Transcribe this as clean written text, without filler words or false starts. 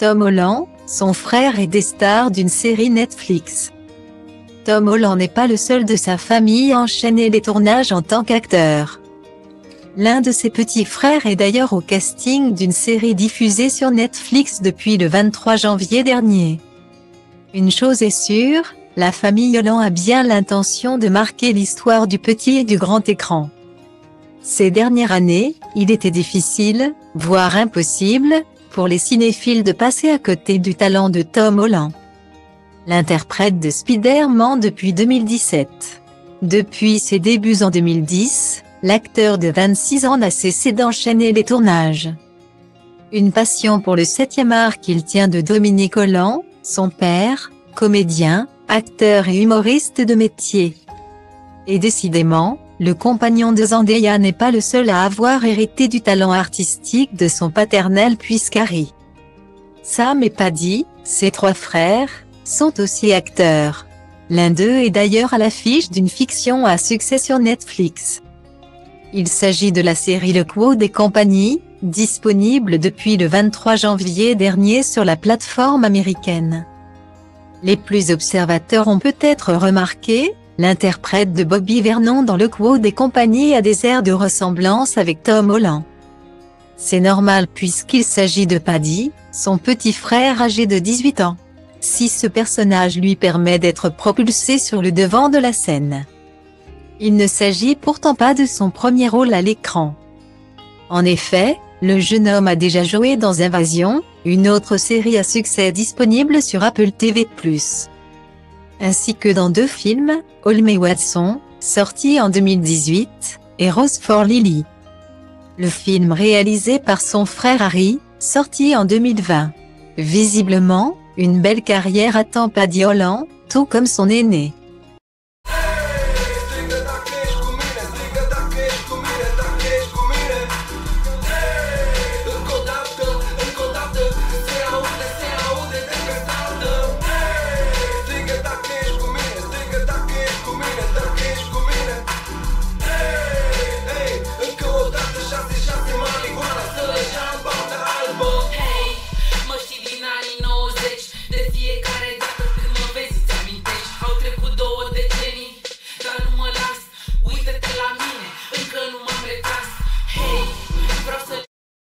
Tom Holland, son frère est des stars d'une série Netflix. Tom Holland n'est pas le seul de sa famille à enchaîner les tournages en tant qu'acteur. L'un de ses petits frères est d'ailleurs au casting d'une série diffusée sur Netflix depuis le 23 janvier dernier. Une chose est sûre, la famille Holland a bien l'intention de marquer l'histoire du petit et du grand écran. Ces dernières années, il était difficile, voire impossible, pour les cinéphiles de passer à côté du talent de Tom Holland. L'interprète de Spider-Man depuis 2017. Depuis ses débuts en 2010, l'acteur de 26 ans n'a cessé d'enchaîner les tournages. Une passion pour le 7e art qu'il tient de Dominique Holland, son père, comédien, acteur et humoriste de métier. Et décidément, le compagnon de Zendaya n'est pas le seul à avoir hérité du talent artistique de son paternel puisqu'Harry, Sam et Paddy, ses 3 frères, sont aussi acteurs. L'un d'eux est d'ailleurs à l'affiche d'une fiction à succès sur Netflix. Il s'agit de la série Lockwood et compagnie, disponible depuis le 23 janvier dernier sur la plateforme américaine. Les plus observateurs ont peut-être remarqué, l'interprète de Bobby Vernon dans Lockwood et compagnie a des airs de ressemblance avec Tom Holland. C'est normal puisqu'il s'agit de Paddy, son petit frère âgé de 18 ans. Si ce personnage lui permet d'être propulsé sur le devant de la scène. Il ne s'agit pourtant pas de son premier rôle à l'écran. En effet, le jeune homme a déjà joué dans Invasion, une autre série à succès disponible sur Apple TV+. Ainsi que dans 2 films, Holmes et Watson, sortis en 2018, et Rose for Lily. Le film réalisé par son frère Harry, sorti en 2020. Visiblement, une belle carrière attend Paddy Holland, tout comme son aîné. Mă știi din anii 90, de fiecare